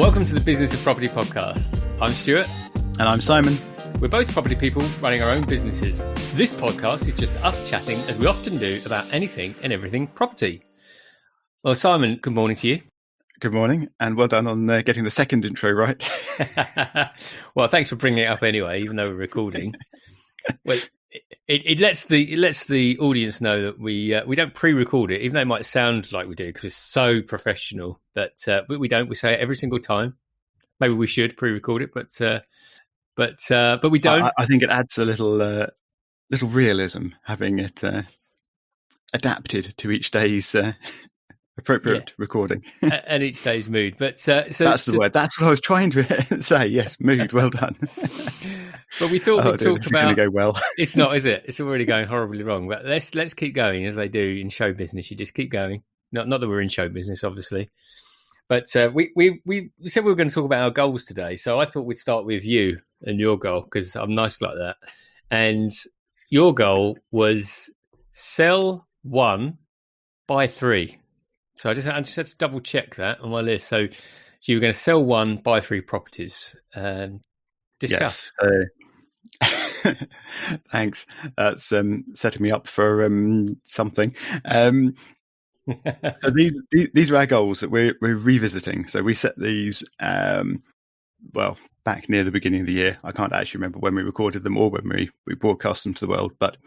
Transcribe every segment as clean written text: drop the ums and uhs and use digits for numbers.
Welcome to the Business of Property podcast. I'm Stuart. And I'm Simon. We're both property people running our own businesses. This podcast is just us chatting, as we often do, about anything and everything property. Well, Simon, good morning to you. Good morning, and well done on getting the second intro right. Well, thanks for bringing it up anyway, even though we're recording. Well, it lets the audience know that we don't pre-record it, even though it might sound like we do, because we're so professional. But we don't. We say it every single time. Maybe we should pre-record it, but we don't. I think it adds a little realism having it adapted to each day's appropriate recording and each day's mood. But that's the word. That's what I was trying to say. Yes, mood. Well done. But we thought we'd talk about. Going to go well. It's not, is it? It's already going horribly wrong. But let's keep going, as they do in show business. You just keep going. Not that we're in show business, obviously. But we said we were going to talk about our goals today. So I thought we'd start with you and your goal, because I'm nice like that. And your goal was sell 1, buy 3. So I just had to double check that on my list. So you were going to sell 1, buy 3 properties. Discuss. Yes. Thanks. That's setting me up for something. So these are our goals that we're revisiting. So we set these back near the beginning of the year. I can't actually remember when we recorded them or when we broadcast them to the world, but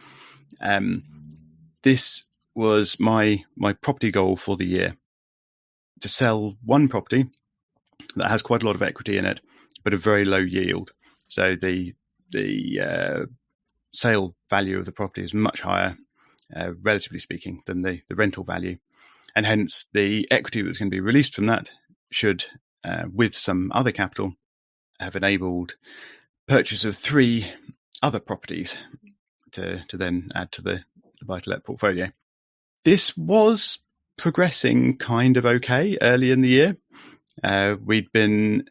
this was my property goal for the year: to sell 1 property that has quite a lot of equity in it, but a very low yield. So the sale value of the property is much higher, relatively speaking, than the rental value. And hence the equity that's going to be released from that should, with some other capital, have enabled purchase of 3 other properties to then add to the buy-to-let portfolio. This was progressing kind of okay early in the year. We'd been,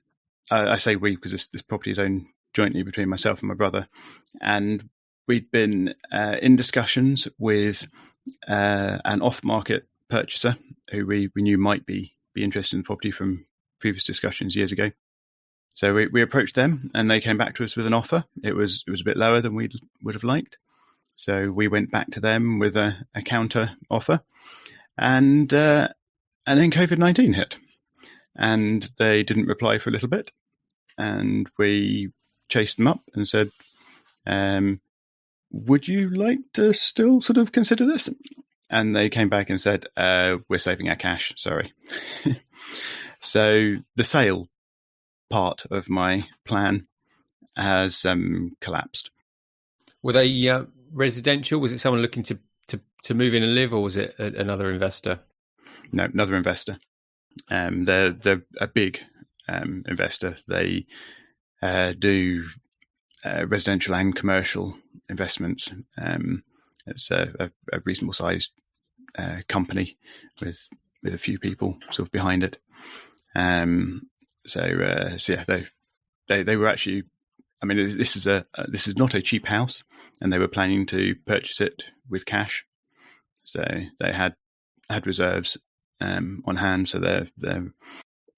I say we because this property is owned jointly between myself and my brother, and we'd been in discussions with an off-market purchaser who we knew might be interested in the property from previous discussions years ago. So we approached them, and they came back to us with an offer. It was a bit lower than we would have liked. So we went back to them with a counter offer, and then COVID-19 hit, and they didn't reply for a little bit, and we chased them up and said, would you like to still sort of consider this? And they came back and said, we're saving our cash, sorry. So the sale part of my plan has collapsed. Were they residential? Was it someone looking to move in and live, or was it another investor? No, another investor. They're a big investor. They do residential and commercial investments. It's a reasonable sized company with a few people sort of behind it. So yeah, they were actually. I mean, this is not a cheap house, and they were planning to purchase it with cash. So they had reserves on hand, so they're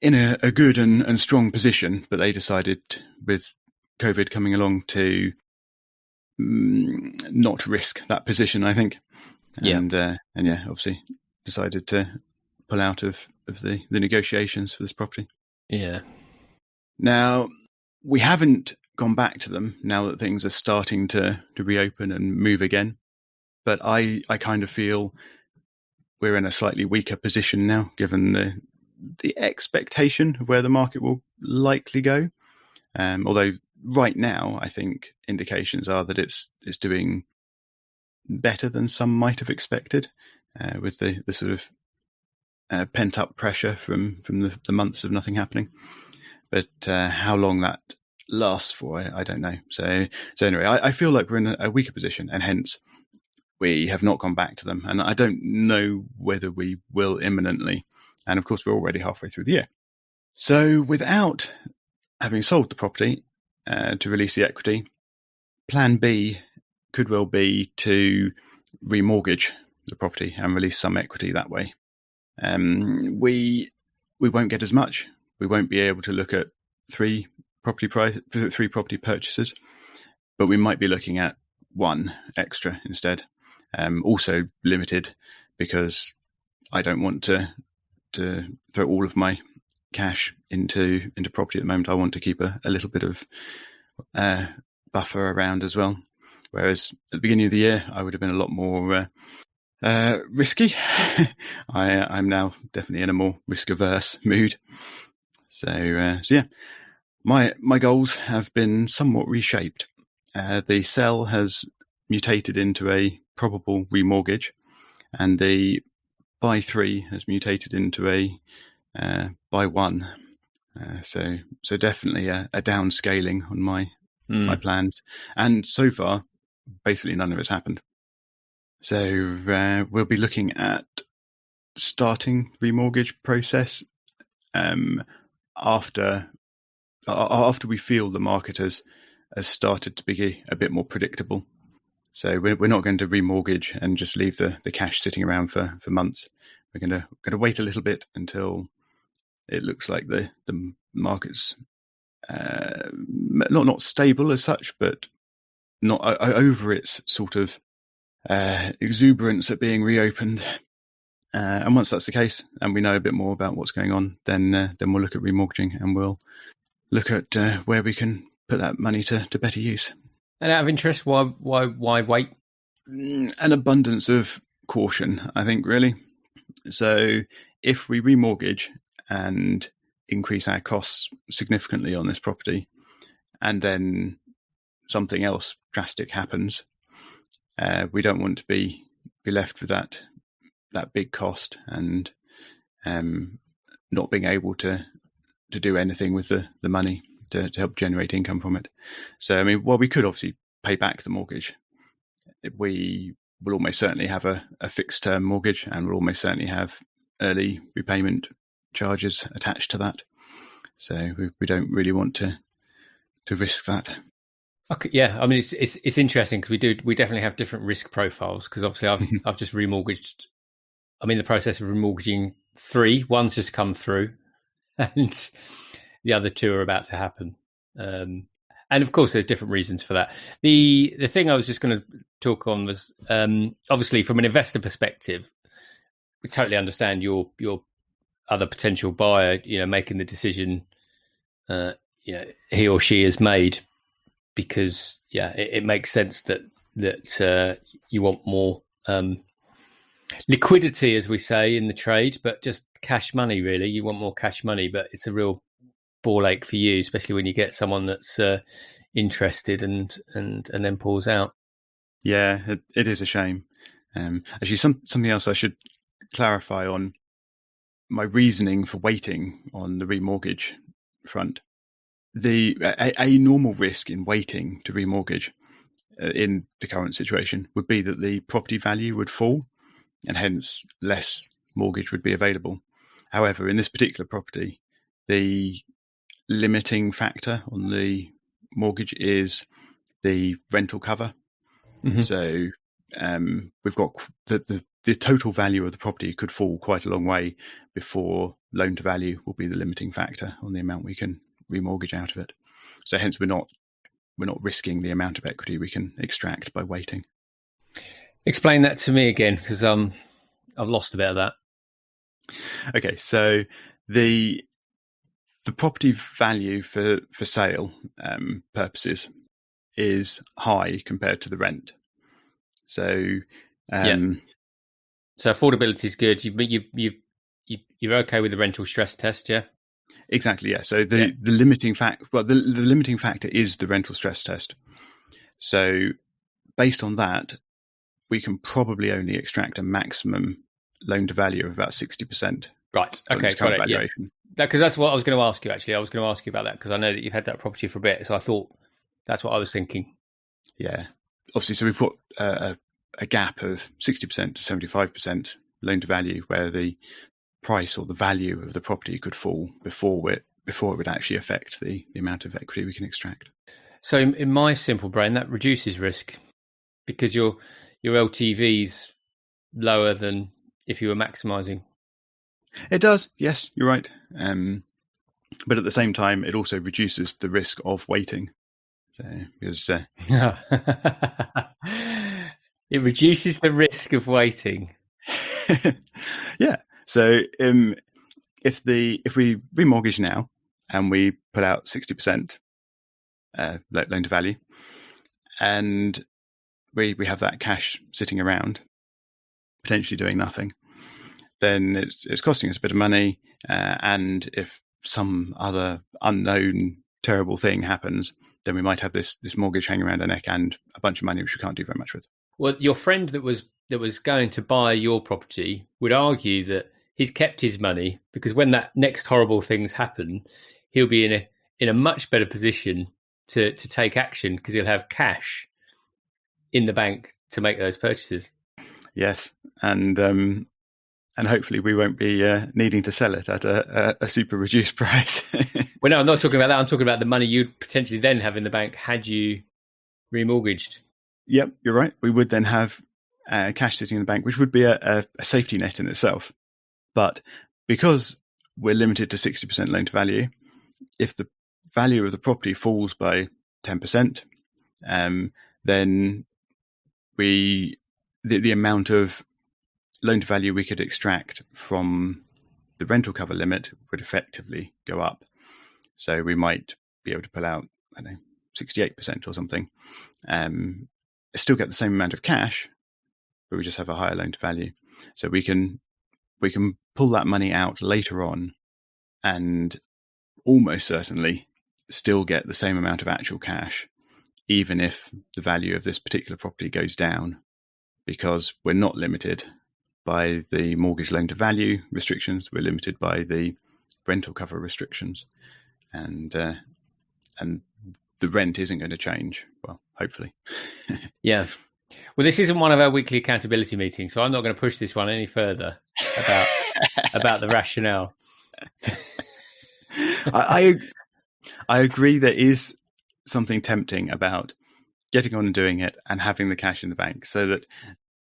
in a good and strong position. But they decided, with COVID coming along, to not risk that position, I think. And obviously decided to pull out of the negotiations for this property. Yeah. Now, we haven't gone back to them now that things are starting to reopen and move again. But I kind of feel we're in a slightly weaker position now, given the expectation of where the market will likely go. Although right now, I think indications are that it's doing better than some might have expected, with the sort of pent up pressure from the months of nothing happening. But how long that lasts for, I don't know. So anyway, I feel like we're in a weaker position, and hence we have not gone back to them. And I don't know whether we will imminently. And of course, we're already halfway through the year. So without having sold the property to release the equity, plan B could well be to remortgage the property and release some equity that way. We won't get as much we won't be able to look at three property purchases, but we might be looking at one extra instead. Also limited because I don't want to throw all of my cash into property at the moment. I want to keep a little bit of buffer around as well. Whereas at the beginning of the year, I would have been a lot more risky. I'm now definitely in a more risk-averse mood. So yeah, my goals have been somewhat reshaped. The sell has mutated into a probable remortgage, and the buy 3 has mutated into a buy 1. So definitely a downscaling on my plans, and so far, basically none of it's happened. So we'll be looking at starting remortgage process after we feel the market has started to be a bit more predictable. So we're not going to remortgage and just leave the cash sitting around for months. We're going to wait a little bit until it looks like the market's not stable as such, but not over its sort of exuberance at being reopened. And once that's the case, and we know a bit more about what's going on, then we'll look at remortgaging, and we'll look at where we can put that money to better use. And out of interest, why wait? An abundance of caution, I think, really. So if we remortgage and increase our costs significantly on this property, and then something else drastic happens, we don't want to be left with that big cost and not being able to do anything with the money to help generate income from it. So, I mean, while we could obviously pay back the mortgage, we will almost certainly have a fixed term mortgage, and we'll almost certainly have early repayment charges attached to that. So we don't really want to risk that. Okay, yeah, I mean it's interesting because we definitely have different risk profiles, because obviously I've just remortgaged. I'm in the process of remortgaging 3. One's just come through, and the other 2 are about to happen. And of course, there's different reasons for that. The thing I was just going to talk on was obviously from an investor perspective, we totally understand your other potential buyer, making the decision, he or she has made, because it makes sense that you want more liquidity, as we say in the trade, but just cash money. Really, you want more cash money, but it's a real ball ache for you, especially when you get someone that's interested and then pulls out. Yeah, it is a shame. Actually, something else I should clarify on my reasoning for waiting on the remortgage front. A normal risk in waiting to remortgage in the current situation would be that the property value would fall, and hence less mortgage would be available. However, in this particular property, the limiting factor on the mortgage is the rental cover. Mm-hmm. So we've got the total value of the property could fall quite a long way before loan to value will be the limiting factor on the amount we can remortgage out of it. So hence we're not risking the amount of equity we can extract by waiting. Explain that to me again, because I've lost a bit of that. Okay, so the property value for sale purposes is high compared to the rent. So so affordability is good. You're okay with the rental stress test, yeah? Exactly, yeah. So the limiting factor, the limiting factor is the rental stress test. So based on that, we can probably only extract a maximum loan to value of about 60%. Right. Okay. Got it. Yeah. Because that's what I was going to ask you. Actually, I was going to ask you about that because I know that you've had that property for a bit. So I thought that's what I was thinking. Yeah. Obviously, so we've got a gap of 60% to 75% loan to value, where the price or the value of the property could fall before it would actually affect the amount of equity we can extract. So in my simple brain, that reduces risk because your LTV's lower than if you were maximising. It does, yes, you're right. But at the same time, it also reduces the risk of waiting. So, because it reduces the risk of waiting. yeah. So if we remortgage now and we put out 60% loan to value, and we have that cash sitting around, potentially doing nothing, then it's costing us a bit of money. And if some other unknown terrible thing happens, then we might have this mortgage hanging around our neck and a bunch of money which we can't do very much with. Well, your friend that was going to buy your property would argue that he's kept his money because when that next horrible things happen, he'll be in a much better position to take action because he'll have cash in the bank to make those purchases. Yes, and hopefully we won't be needing to sell it at a super reduced price. Well, no, I'm not talking about that. I'm talking about the money you'd potentially then have in the bank had you remortgaged. Yep, you're right. We would then have cash sitting in the bank, which would be a safety net in itself. But because we're limited to 60% loan to value, if the value of the property falls by 10%, then the amount of loan to value we could extract from the rental cover limit would effectively go up. So we might be able to pull out, I don't know, 68% or something. Still get the same amount of cash, but we just have a higher loan to value. So we can pull that money out later on and almost certainly still get the same amount of actual cash, even if the value of this particular property goes down, because we're not limited by the mortgage loan to value restrictions. We're limited by the rental cover restrictions, and the rent isn't going to change. Well, hopefully. Yeah. Well, this isn't one of our weekly accountability meetings, so I'm not going to push this one any further about the rationale. I agree. There is something tempting about getting on and doing it and having the cash in the bank, so that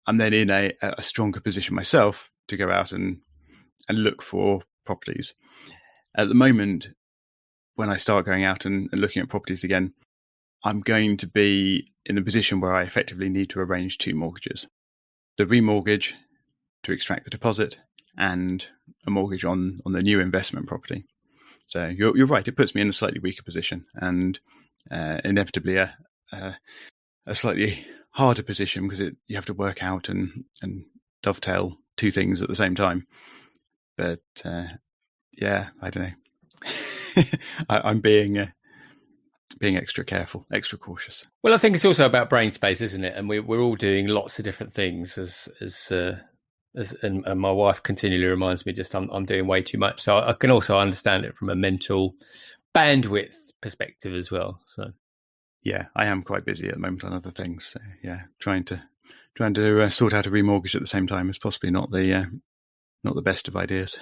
I'm then in a stronger position myself to go out and look for properties. At the moment, when I start going out and looking at properties again, I'm going to be in a position where I effectively need to arrange two mortgages. The remortgage to extract the deposit and a mortgage on the new investment property. So you're right, it puts me in a slightly weaker position and inevitably a slightly harder position because you have to work out and dovetail two things at the same time. But yeah, I don't know. I'm being extra careful, extra cautious. Well, I think it's also about brain space, isn't it? And we're all doing lots of different things. And my wife continually reminds me, just I'm doing way too much. So I can also understand it from a mental bandwidth perspective as well. So yeah, I am quite busy at the moment on other things. So yeah, trying to sort out a remortgage at the same time is possibly not the best of ideas.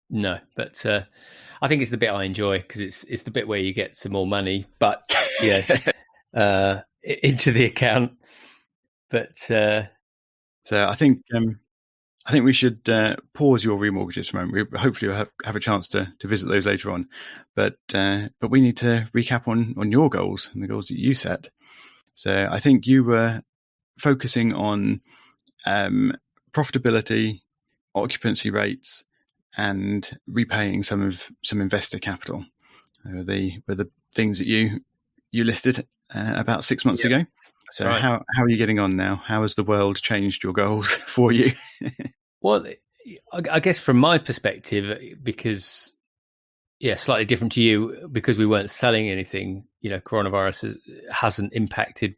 No, but I think it's the bit I enjoy because it's the bit where you get some more money, but yeah, into the account. But so I think we should pause your remortgages for a moment. We hopefully will have a chance to visit those later on, but we need to recap on your goals and the goals that you set. So I think you were focusing on profitability, occupancy rates, and repaying some investor capital. Were the things that you listed about 6 months ago. So right. How are you getting on now? How has the world changed your goals for you? Well, I guess from my perspective, because slightly different to you, because we weren't selling anything, coronavirus hasn't impacted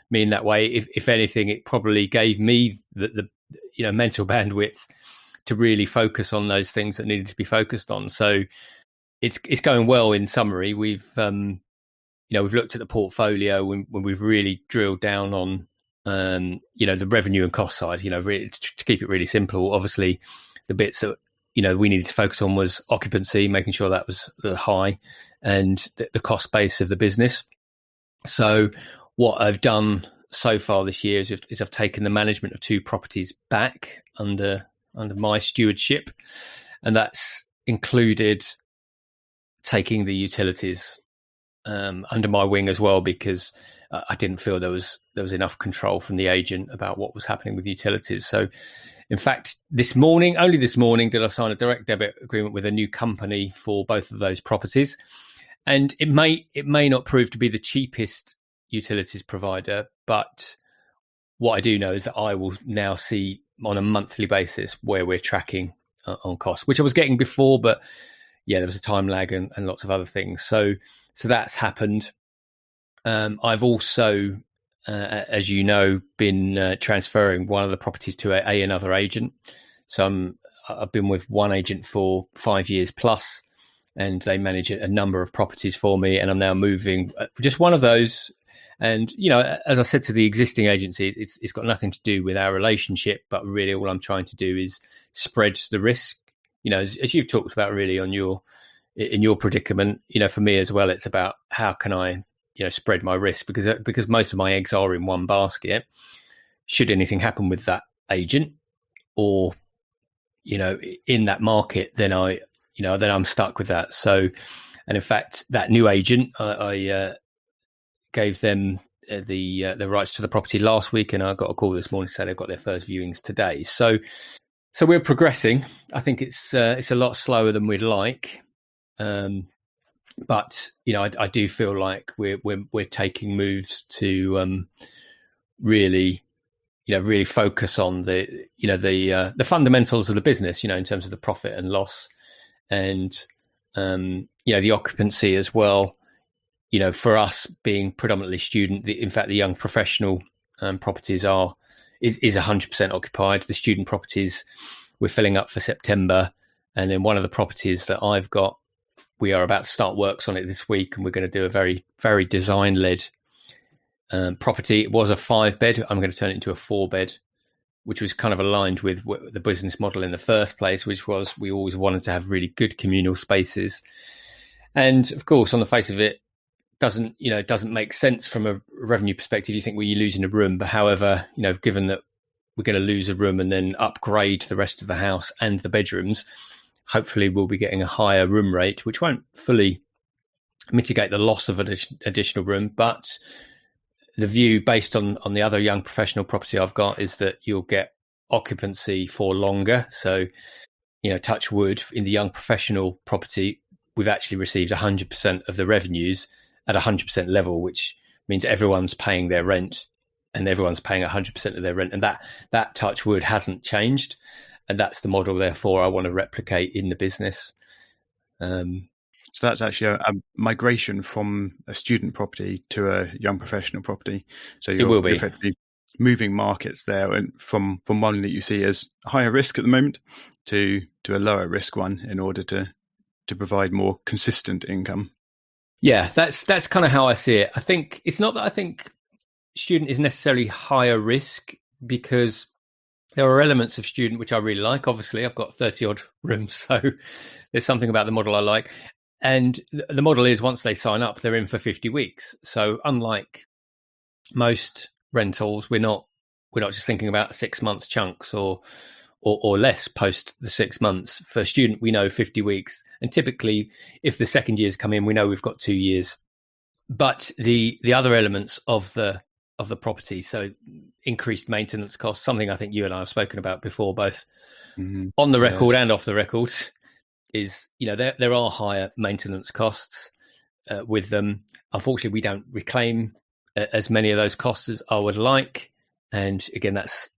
me in that way. If anything, it probably gave me the mental bandwidth to really focus on those things that needed to be focused on. So it's going well. In summary, we've looked at the portfolio when we've really drilled down on the revenue and cost side. Really, to keep it really simple, obviously the bits that we needed to focus on was occupancy, making sure that was high, and the cost base of the business. So what I've done so far this year is I've taken the management of two properties back under my stewardship, and that's included taking the utilities under my wing as well, because I didn't feel there was enough control from the agent about what was happening with utilities. So, in fact, only this morning, did I sign a direct debit agreement with a new company for both of those properties. And it may not prove to be the cheapest utilities provider, but what I do know is that I will now see on a monthly basis where we're tracking on costs, which I was getting before, but yeah, there was a time lag and lots of other things. So that's happened. I've also, as you know, been transferring one of the properties to another agent. So I've been with one agent for 5 years plus, and they manage a number of properties for me. And I'm now moving just one of those. And, as I said to the existing agency, it's got nothing to do with our relationship, but really all I'm trying to do is spread the risk. As you've talked about really in your predicament, for me as well, it's about how can I, spread my risk, because most of my eggs are in one basket. Should anything happen with that agent or, in that market, then I'm stuck with that. So, and in fact, that new agent, I gave them the rights to the property last week, and I got a call this morning to say they've got their first viewings today. So we're progressing. I think it's a lot slower than we'd like, but I do feel like we're taking moves to really focus on the fundamentals of the business, in terms of the profit and loss, and the occupancy as well. For us being predominantly student, in fact, the young professional properties is 100% occupied. The student properties we're filling up for September, and then one of the properties that I've got, we are about to start works on it this week, and we're going to do a very, very design-led property. It was a 5-bed. I'm going to turn it into a 4-bed, which was kind of aligned with the business model in the first place, which was we always wanted to have really good communal spaces. And of course, on the face of it, doesn't make sense from a revenue perspective. You think, well, you're losing a room, but however, given that we're going to lose a room and then upgrade the rest of the house and the bedrooms, hopefully we'll be getting a higher room rate, which won't fully mitigate the loss of additional room. But the view based on the other young professional property I've got is that you'll get occupancy for longer. So, touch wood, in the young professional property, we've actually received 100% of the revenues at 100% level, which means everyone's paying their rent and everyone's paying 100% of their rent. And that touch wood hasn't changed. And that's the model, therefore, I want to replicate in the business. So that's actually a migration from a student property to a young professional property. So you're effectively moving markets there, and from one that you see as higher risk at the moment to a lower risk one, in order to provide more consistent income. Yeah, that's kind of how I see it. I think it's not that I think student is necessarily higher risk, because there are elements of student which I really like. Obviously, I've got 30 odd rooms, so there's something about the model I like. And the model is, once they sign up, they're in for 50 weeks. So unlike most rentals, we're not just thinking about 6 months chunks or less post the 6 months. For a student, we know 50 weeks. And typically, if the second years come in, we know we've got 2 years. But the other elements of the property, so increased maintenance costs, something I think you and I have spoken about before, both on the record and off the record, is, there are higher maintenance costs with them. Unfortunately, we don't reclaim as many of those costs as I would like. And again, that's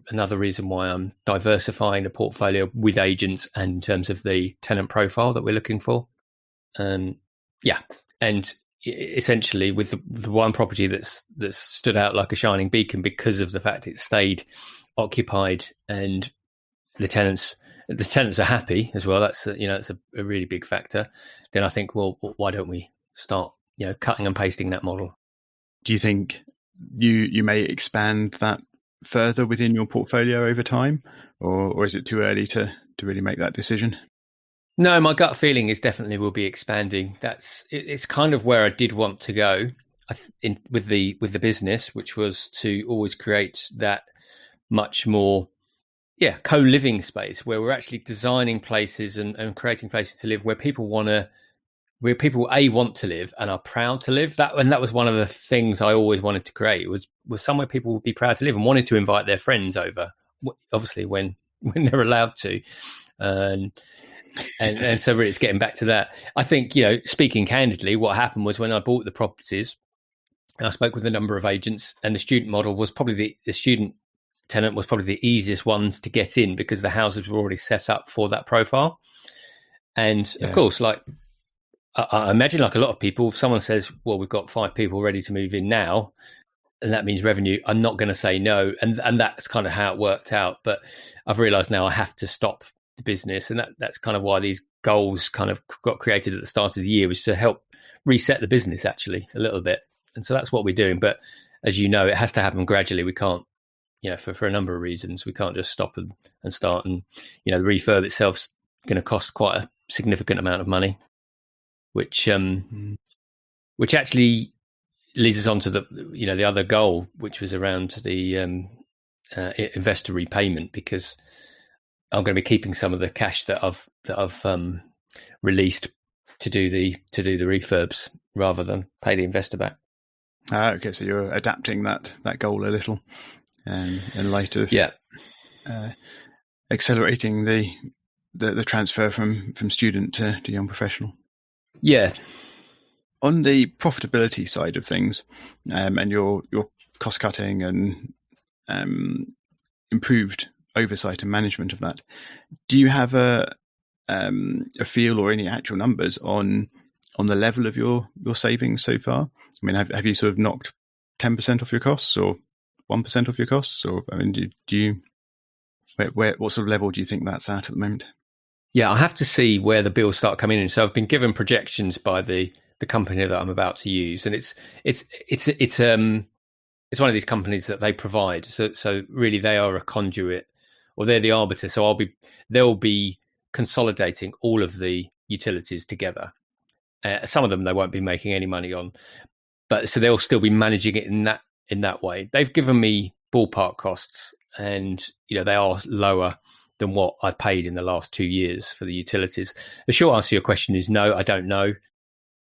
another reason why I'm diversifying the portfolio with agents and in terms of the tenant profile that we're looking for. And essentially with the one property that's stood out like a shining beacon because of the fact it stayed occupied and the tenants are happy as well. That's it's a really big factor. Then I think, well, why don't we start cutting and pasting that model? Do you think you may expand that further within your portfolio over time, or is it too early to really make that decision? No, my gut feeling is definitely we'll be expanding. It's kind of where I did want to go with the business, which was to always create that much more co-living space where we're actually designing places and creating places to live where people want to, where people want to live and are proud to live. That was one of the things I always wanted to create, was somewhere people would be proud to live and wanted to invite their friends over, obviously when they're allowed to. And so really it's getting back to that. I think, speaking candidly, what happened was when I bought the properties, I spoke with a number of agents, and the student model was probably the student tenant was probably the easiest ones to get in because the houses were already set up for that profile. And of course, like I imagine, like a lot of people, if someone says, well, we've got 5 people ready to move in now, and that means revenue, I'm not going to say no. And that's kind of how it worked out. But I've realized now I have to stop the business. And that's kind of why these goals kind of got created at the start of the year, was to help reset the business actually a little bit. And so that's what we're doing. But as you know, it has to happen gradually. We can't, for a number of reasons, we can't just stop and start. And, the refurb itself's going to cost quite a significant amount of money, which actually leads us on to the other goal, which was around the investor repayment, because I'm going to be keeping some of the cash that I've released to do the refurbs rather than pay the investor back. Okay, so you're adapting that goal a little, in light of accelerating the transfer from student to young professional. Yeah. On the profitability side of things, and your cost cutting and improved oversight and management of that, do you have a feel or any actual numbers on the level of your savings so far? I mean, have you sort of knocked 10% off your costs, or 1% off your costs, or I mean, do you what sort of level do you think that's at the moment? Yeah, I have to see where the bills start coming in. So I've been given projections by the company that I'm about to use, and it's one of these companies that they provide. So really, they are a conduit, or they're the arbiter. So they'll be consolidating all of the utilities together. Some of them they won't be making any money on, but so they'll still be managing it in that way. They've given me ballpark costs, and they are lower than what I've paid in the last 2 years for the utilities. The short answer to your question is no, I don't know.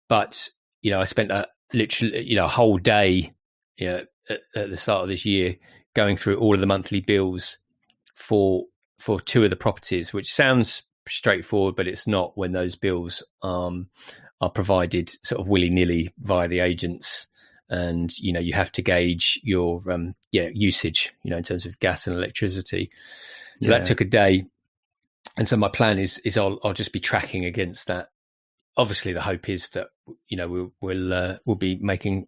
But I spent literally a whole day at the start of this year going through all of the monthly bills for 2 of the properties, which sounds straightforward, but it's not when those bills are provided sort of willy-nilly via the agents. And you have to gauge your usage in terms of gas and electricity. So that took a day, and so my plan is I'll just be tracking against that. Obviously, the hope is that we'll be making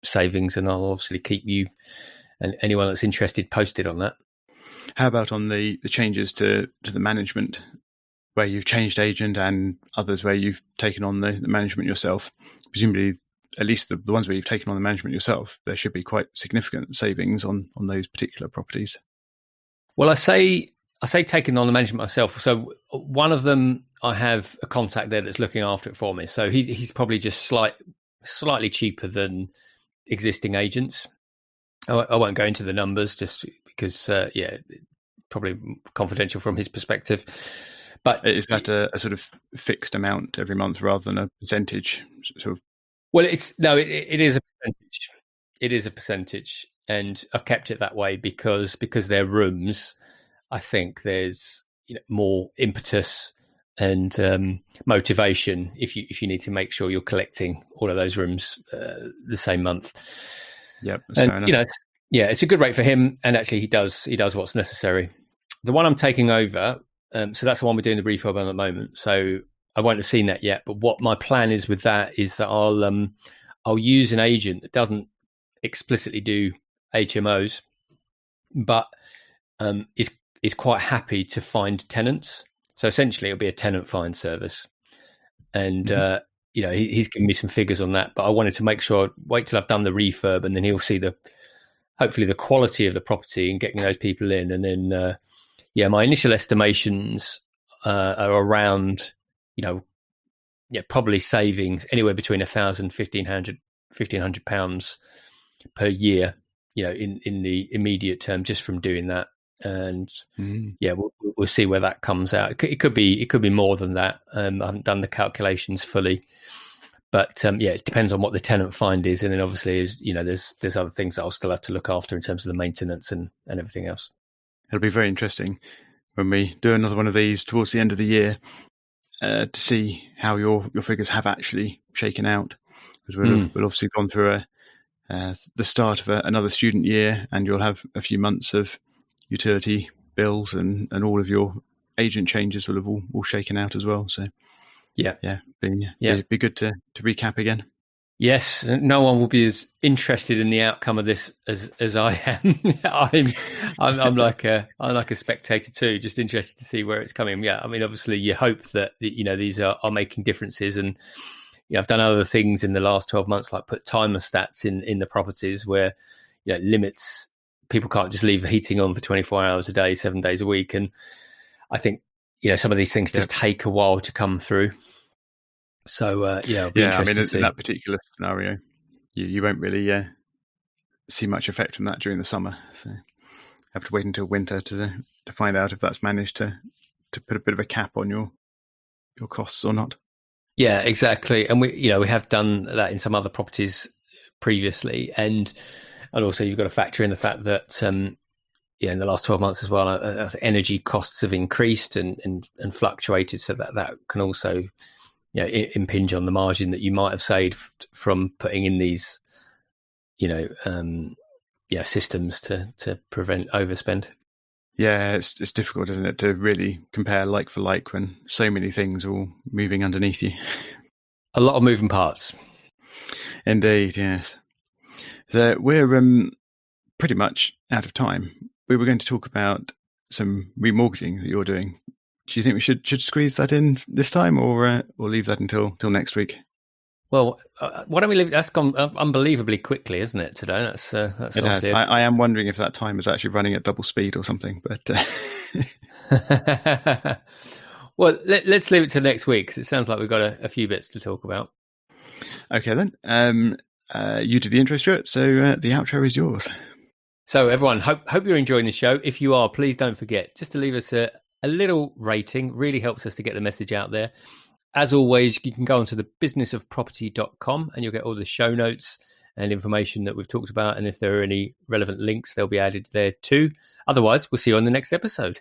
savings, and I'll obviously keep you and anyone that's interested posted on that. How about on the changes to the management, where you've changed agent, and others where you've taken on the management yourself? Presumably, at least the ones where you've taken on the management yourself, there should be quite significant savings on those particular properties. Well, I say taking on the management myself. So one of them, I have a contact there that's looking after it for me. So he's probably just slightly cheaper than existing agents. I won't go into the numbers just because, probably confidential from his perspective. But is that a sort of fixed amount every month rather than a percentage? Sort of. Well, it is a percentage. It is a percentage, and I've kept it that way because they're rooms. I think there's more impetus and motivation if you need to make sure you're collecting all of those rooms the same month. Yep, and it's a good rate for him, and actually he does what's necessary. The one I'm taking over, so that's the one we're doing the refurb on at the moment. So I won't have seen that yet, but what my plan is with that is that I'll use an agent that doesn't explicitly do HMOs, but is quite happy to find tenants. So essentially, it'll be a tenant find service, and he's given me some figures on that. But I wanted to make sure I'd wait till I've done the refurb, and then he'll see hopefully the quality of the property and getting those people in, and then my initial estimations are around probably savings anywhere between £1,000 £1,500 per year, in the immediate term, just from doing that. and yeah, we'll see where that comes out. It could be more than that. I haven't done the calculations fully, but yeah, it depends on what the tenant find is, and then obviously, there's other things that I'll still have to look after in terms of the maintenance and everything else. It'll be very interesting when we do another one of these towards the end of the year to see how your figures have actually shaken out, because we'll obviously gone through the start of another student year, and you'll have a few months of utility bills and all of your agent changes will have all shaken out as well. So be good to recap again. Yes, no one will be as interested in the outcome of this as I am. I'm like a spectator too, just interested to see where it's coming. Yeah, I mean, obviously, you hope that these are making differences, and I've done other things in the last 12 months, like put timer stats in the properties where limits people can't just leave the heating on for 24 hours a day, 7 days a week, and I think some of these things just take a while to come through. So it'll be interesting to see. In that particular scenario, you won't really see much effect from that during the summer. So have to wait until winter to find out if that's managed to put a bit of a cap on your costs or not. Yeah, exactly. And we have done that in some other properties previously, and also you've got to factor in the fact that in the last 12 months as well, energy costs have increased and fluctuated, so that can also impinge on the margin that you might have saved from putting in these systems to prevent overspend. Yeah, it's difficult, isn't it, to really compare like for like when so many things are all moving underneath you. A lot of moving parts. Indeed, yes. So we're pretty much out of time. We were going to talk about some remortgaging that you're doing. Do you think we should squeeze that in this time, or leave that until next week? Well, why don't we leave? That's gone unbelievably quickly, isn't it? Today, that's it has. I am wondering if that time is actually running at double speed or something. But well, let's leave it to next week, because it sounds like we've got a few bits to talk about. Okay then. You did the intro, Stuart, so the outro is yours. So everyone, hope you're enjoying the show. If you are, please don't forget just to leave us a little rating. Really helps us to get the message out there. As always, you can go onto the businessofproperty.com and you'll get all the show notes and information that we've talked about. And if there are any relevant links, they'll be added there too. Otherwise, we'll see you on the next episode.